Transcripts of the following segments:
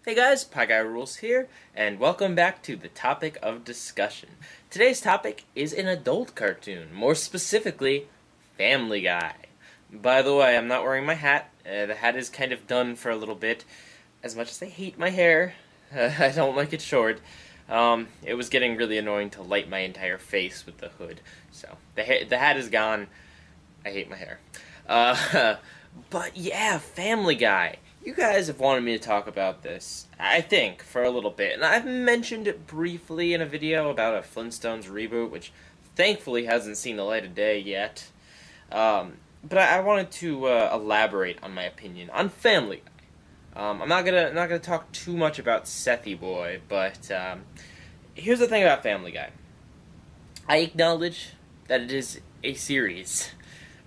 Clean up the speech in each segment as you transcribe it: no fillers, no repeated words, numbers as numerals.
Hey guys, Pie Guy Rules here, and welcome back to the topic of discussion. Today's topic is an adult cartoon, more specifically, Family Guy. By the way, I'm not wearing my hat. The hat is kind of done for a little bit. As much as I hate my hair, I don't like it short. It was getting really annoying to light my entire face with the hood. So, the hat is gone. I hate my hair. But yeah, Family Guy. You guys have wanted me to talk about this, I think, for a little bit. And I've mentioned it briefly in a video about a Flintstones reboot, which thankfully hasn't seen the light of day yet. But I wanted to elaborate on my opinion on Family Guy. I'm not gonna talk too much about Sethy Boy, but here's the thing about Family Guy. I acknowledge that it is a series.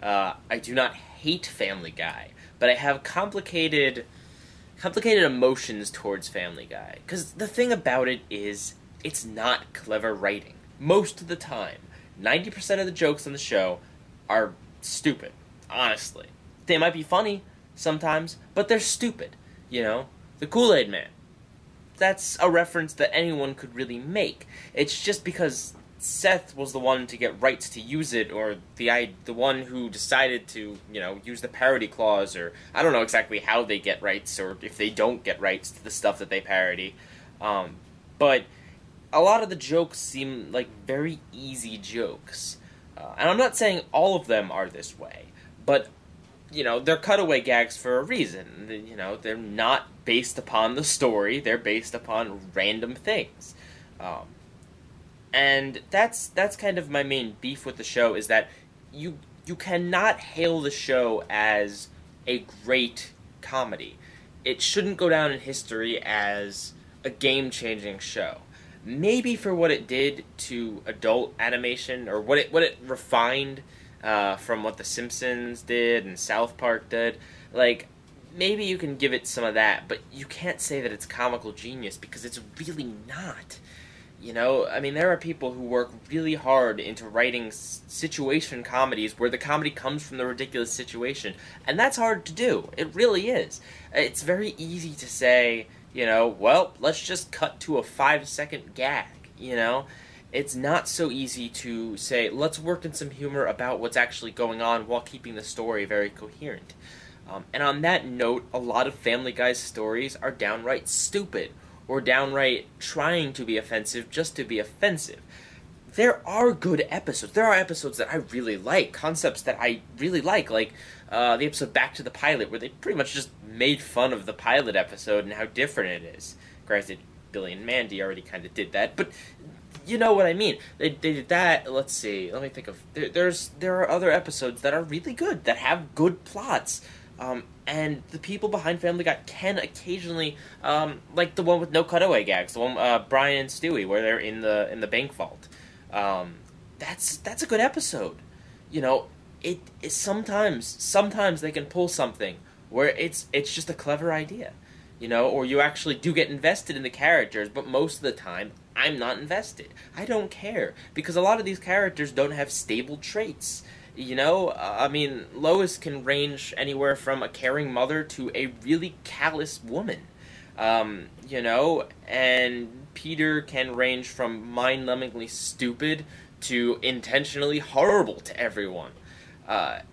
I do not hate Family Guy, but I have complicated emotions towards Family Guy. Because the thing about it is, it's not clever writing. Most of the time, 90% of the jokes on the show are stupid, honestly. They might be funny sometimes, but they're stupid, you know? The Kool-Aid Man. That's a reference that anyone could really make. It's just because Seth was the one to get rights to use it, or the one who decided to, use the parody clause, or I don't know exactly how they get rights, or if they don't get rights to the stuff that they parody. But a lot of the jokes seem like very easy jokes. And I'm not saying all of them are this way, but, they're cutaway gags for a reason. They're not based upon the story, they're based upon random things. And that's kind of my main beef with the show, is that you cannot hail the show as a great comedy. It shouldn't go down in history as a game-changing show. Maybe for what it did to adult animation, or what it refined from what The Simpsons did and South Park did. Like, maybe you can give it some of that, but you can't say that it's comical genius, because it's really not. There are people who work really hard into writing situation comedies where the comedy comes from the ridiculous situation, and that's hard to do. It really is. It's very easy to say, well, let's just cut to a 5-second gag, It's not so easy to say, let's work in some humor about what's actually going on while keeping the story very coherent. And on that note, a lot of Family Guy's stories are downright stupid, or downright trying to be offensive just to be offensive. There are good episodes. There are episodes that I really like, concepts that I really like the episode Back to the Pilot, where they pretty much just made fun of the pilot episode and how different it is. Granted, Billy and Mandy already kind of did that, but you know what I mean. They did that. Let's see. Let me think of... There are other episodes that are really good, that have good plots. And the people behind Family Guy can occasionally, like the one with no cutaway gags, the one Brian and Stewie, where they're in the bank vault. That's a good episode. It sometimes they can pull something where it's just a clever idea, or you actually do get invested in the characters, but most of the time I'm not invested. I don't care, because a lot of these characters don't have stable traits. Lois can range anywhere from a caring mother to a really callous woman. And Peter can range from mind-numbingly stupid to intentionally horrible to everyone.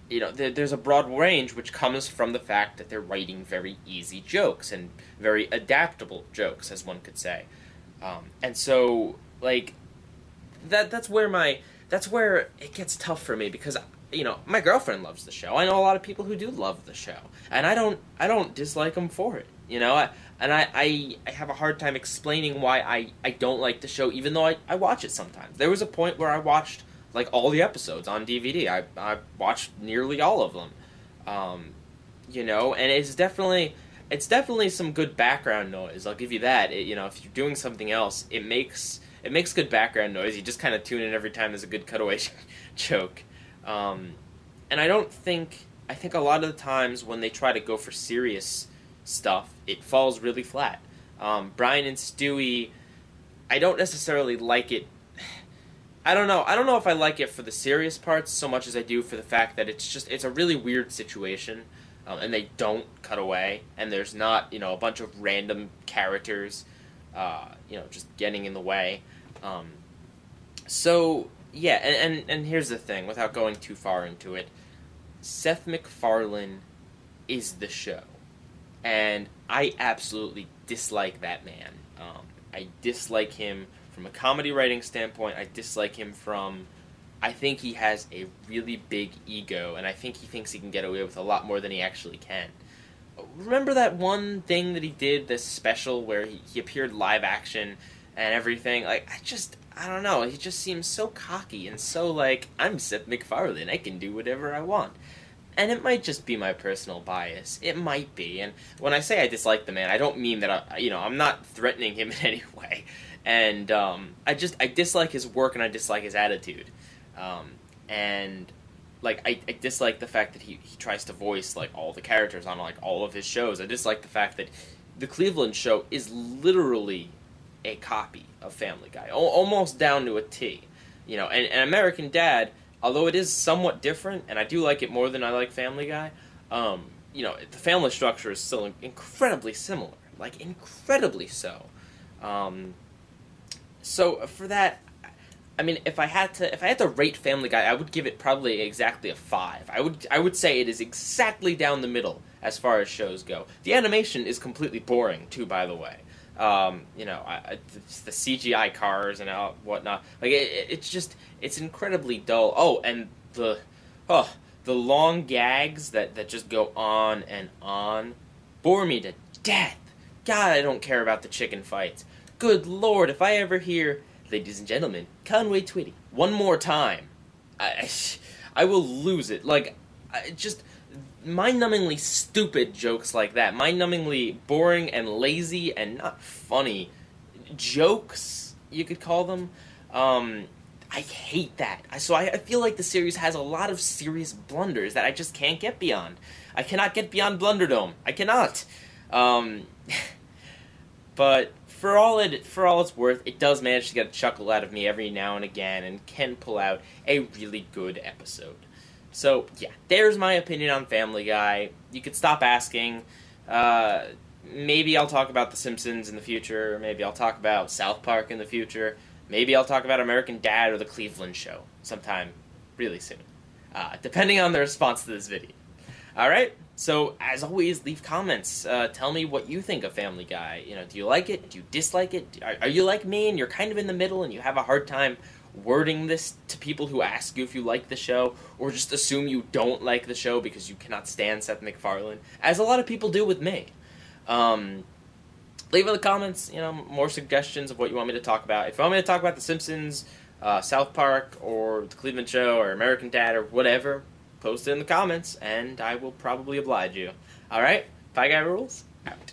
There's a broad range, which comes from the fact that they're writing very easy jokes, and very adaptable jokes, as one could say. And so, that's where it gets tough for me, because, my girlfriend loves the show. I know a lot of people who do love the show, and I don't dislike them for it, I have a hard time explaining why I don't like the show, even though I watch it sometimes. There was a point where I watched, all the episodes on DVD. I watched nearly all of them, and it's definitely some good background noise, I'll give you that. If you're doing something else, it makes good background noise. You just kind of tune in every time there's a good cutaway joke. And I think a lot of the times when they try to go for serious stuff, it falls really flat. Brian and Stewie, I don't necessarily like it. I don't know if I like it for the serious parts so much as I do for the fact that it's a really weird situation. and they don't cut away, and there's not, a bunch of random characters, just getting in the way. So, yeah, and here's the thing, without going too far into it, Seth MacFarlane is the show. And I absolutely dislike that man. I dislike him from a comedy writing standpoint. I dislike him I think he has a really big ego, and I think he thinks he can get away with a lot more than he actually can. Remember that one thing that he did, this special where he appeared live action and everything? Like, I don't know, he just seems so cocky and so like, I'm Seth MacFarlane, I can do whatever I want. And it might just be my personal bias. It might be. And when I say I dislike the man, I don't mean that I'm not threatening him in any way. And I dislike his work and I dislike his attitude. And like I dislike the fact that he tries to voice like all the characters on like all of his shows. I dislike the fact that the Cleveland Show is literally a copy of Family Guy, almost down to a T. And American Dad, although it is somewhat different, and I do like it more than I like Family Guy, the family structure is still incredibly similar, like incredibly so. So for that, I mean, if I had to rate Family Guy, I would give it probably exactly a 5. I would say it is exactly down the middle as far as shows go. The animation is completely boring too, by the way. The CGI cars and whatnot. Like it's incredibly dull. Oh, and the long gags that just go on and on bore me to death. God, I don't care about the chicken fights. Good Lord, if I ever hear, ladies and gentlemen, Conway Twitty one more time, I will lose it. Like, just mind-numbingly stupid jokes like that, mind-numbingly boring and lazy and not funny jokes, you could call them. I hate that. So I feel like the series has a lot of serious blunders that I just can't get beyond. I cannot get beyond Blunderdome. I cannot. But for all it's worth, it does manage to get a chuckle out of me every now and again and can pull out a really good episode. So, yeah, there's my opinion on Family Guy. You could stop asking. Maybe I'll talk about The Simpsons in the future. Maybe I'll talk about South Park in the future. Maybe I'll talk about American Dad or The Cleveland Show sometime really soon. Depending on the response to this video. Alright, so as always, leave comments. Tell me what you think of Family Guy. Do you like it? Do you dislike it? Are you like me and you're kind of in the middle and you have a hard time wording this to people who ask you if you like the show, or just assume you don't like the show because you cannot stand Seth MacFarlane, as a lot of people do with me? Leave in the comments, more suggestions of what you want me to talk about. If you want me to talk about The Simpsons, South Park, or The Cleveland Show, or American Dad, or whatever, post it in the comments, and I will probably oblige you. Alright? Pie Guy rules? Out.